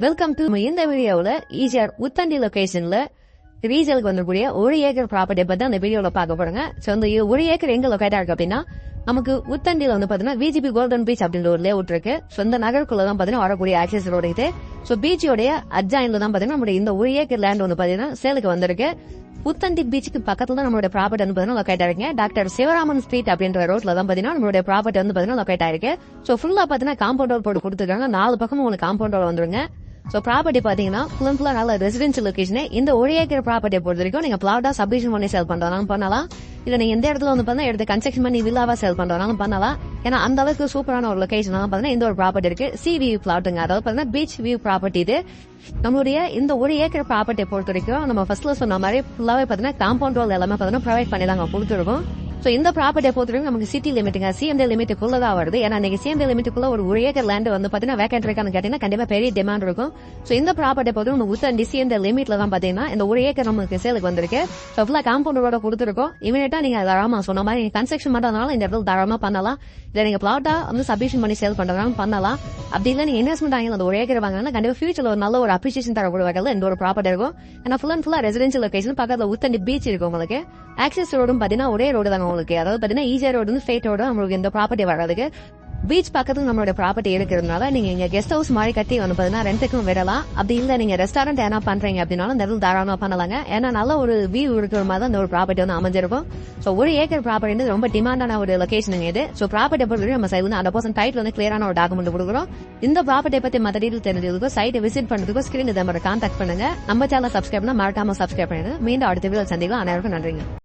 Welcome to இந்த வீடியோவில் ECR Uthandi லொகேஷன்ல ரீசேலுக்கு வந்துக்கூடிய 1 acre property பத்தி அந்த வீடியோல பார்க்க போறாங்க. சோ அந்த 1 ஏக்கர் எங்க லொகேட்டா இருக்கு அப்படின்னா நமக்கு உத்தண்டியில வந்து பாத்தீங்கன்னா விஜிபி கோல்டன் பீச் அப்படின்ற ஒரு லேஅவுட் இருக்கு. சோ இந்த நகருக்குள்ள தான் பாத்தீங்கன்னா வரக்கூடிய ஆக்சஸ் ரோடு இது. சோ பீச்சோடைய அட்ஜாயின்ல தான் பாத்தீங்கன்னா நம்மளுடைய இந்த 1 ஏக்கர் லேண்ட் வந்து பாத்தீங்கன்னா சேலுக்கு வந்திருக்கு. புத்தண்டி பீச்சுக்கு பக்கத்துல தான் நம்மளுடைய ப்ராப்பர்ட்டி வந்து பாத்தீங்கன்னா லொகேட் ஆயிருக்கு. டாக்டர் சிவராமன் ஸ்ட்ரீட் அப்படின்ற ரோட்ல தான் பாத்தீங்கன்னா நம்மளுடைய ப்ராப்பர்ட்டி வந்து பாத்தீங்கன்னா லொகேட் ஆயிருக்கு. சோ ஃபுல்லா பாத்தீங்கன்னா காம்பவுண்ட் வால் போட்டு கொடுத்துருக்காங்க. 4 பக்கமும் உங்களுக்கு காம்பவுண்ட் வால் வந்துருங்க. சோ ப்ராப்பர்ட்டி பாத்தீங்கன்னா ஃபுல்லா நல்ல ரெசிடென்சியல் லொகேஷன். இந்த 1 ஏக்கர் ப்ராப்பர்ட்டியை பொறுத்த வரைக்கும் நீங்க பிளாட்டா சப்டிவிஷன் பண்ணி சேல் பண்றதாலும் பண்ணலாம், இல்ல நீங்க எந்த இடத்துல வந்து பாத்தீங்கன்னா எடுத்து கன்ஸ்ட்ரக்ஷன் பண்ணி வில்லாவா சேல் பண்றதாலும் பண்ணலாம். ஏன்னா அந்த அளவுக்கு சூப்பரான ஒரு லொகேஷன் தான் பாத்தீங்கன்னா இந்த ஒரு ப்ராப்பர்ட்டி இருக்கு. சி வியூ பிளாட்டுங்க, அதாவது பாத்தீங்கன்னா பீச் வியூ ப்ராப்பர்ட்டி இது. நம்மளுடைய இந்த 1 ஏக்கர் ப்ராப்பர்ட்டியை பொறுத்த வரைக்கும் நம்ம ஃபர்ஸ்ட்ல சொன்ன மாதிரி ஃபுல்லாவே பாத்தீங்கன்னா காம்பவுண்ட் வால் எல்லாமே பாத்தீங்கன்னா ப்ரொவைட் பண்ணி தாங்க கொடுத்துருக்கோம். சோ இந்த ப்ராப்பர்ட்டியை பொறுத்த வரைக்கும் நமக்கு சிட்டி லிமிட்டுங்க, சிஎம்டி லிமிட்டுக்குள்ளதான் வருது. ஏன்னா நீங்க சிஎம்டி லிமிட்டுக்குள்ள ஒரு 1 ஏக்கர் லேண்ட் வந்து பாத்தீங்கன்னா வேக்கன்ட் இருக்கான்னு கேட்டீங்கன்னா கண்டிப்பா பெரிய டிமாண்ட் இருக்கும். சோ இந்த ப்ராப்பர்ட்டியை பொறுத்த நம்ம உத்தண்டி சிஎம்டி லிமிட்ல தான் பாத்தீங்கன்னா இந்த 1 ஏக்கர் நமக்கு சேலுக்கு வந்திருக்கு. சோ ஃபுல்லா காம்பவுண்ட் ரோட கொடுத்துருக்கோம். இமீடியட்டா நீங்க தாராளமா சொன்ன மாதிரி நீங்க கன்ஸ்ட்ரக்ஷன் பண்றதுனால இந்த இடத்துல தாராளமா பண்ணலாம், இல்ல நீங்க பிளாட்டா வந்து சப்டிவிஷன் பண்ணி சேல் பண்றதுனாலும் பண்ணலாம். அப்படி இல்ல நீங்க இன்வெஸ்ட்மெண்ட் ஆகி அந்த 1 ஏக்கர் வாங்கினா கண்டிப்பா ஃபியூச்சர்ல ஒரு நல்ல ஒரு அப்ரிசியேஷன் தரக்கூடிய வகையில இந்த ஒரு ப்ராப்பர்ட்டி இருக்கும். ஏன்னா ஃபுல்லா ரெசிடென்சியல் லொகேஷன், பக்கத்துல உத்தண்டி பீச் இருக்கு. உங்களுக்கு ஆக்சஸ் ரோடும் பாத்தீங்கன்னா ஒரே ரோடு தாங்க உங்களுக்கு, அதாவது பாத்தீங்கன்னா ஈசிஆர் ரோடு வந்து ஃபேட் ரோடு உங்களுக்கு இந்த ப்ராப்பர்ட்டி வர்றதுக்கு. பீச் பக்கத்துல நம்மளோட ப்ராப்பர்ட்டி இருக்கிறதுனால நீங்க இங்க கெஸ்ட் ஹவுஸ் மாதிரி கட்டி வந்து பாத்தீங்கன்னா ரெண்டுக்கும் விடலாம். அப்படி இல்ல நீங்க ரெஸ்டாரண்ட் என்ன பண்றீங்க அப்படின்னாலும் இந்த இடத்துல தாராளமா பண்ணலாங்க. ஏன்னா நல்ல ஒரு வியூ இருக்கிற மாதிரி தான் இந்த ஒரு ப்ராப்பர்ட்டி வந்து அமைஞ்சிருக்கும். சோ 1 ஏக்கர் ப்ராப்பர்ட்டி ரொம்ப டிமாண்டான ஒரு லொகேஷனுங்க இது. சோ ப்ராப்பர்ட்டி பொறுத்த நம்ம சைடு 100% டைட்டில் வந்து கிளியரான ஒரு டாக்குமெண்ட் கொடுக்குறோம். இந்த ப்ராப்பர்ட்டியை பத்தி மத்த டீடைல் தெரிஞ்சதுக்கும் சைட்டை விசிட் பண்றதுக்கும் ஸ்கிரீன் இதை கான்டாக்ட் பண்ணுங்க. நம்ம சேனல் சப்ஸ்கிரைப் பண்ணா மறக்காம சப்ஸ்கிரைப் பண்ணுங்க. மீண்டும் அடுத்த வீடியோ சந்திக்கலாம். அனைவருக்கும் நன்றிங்க.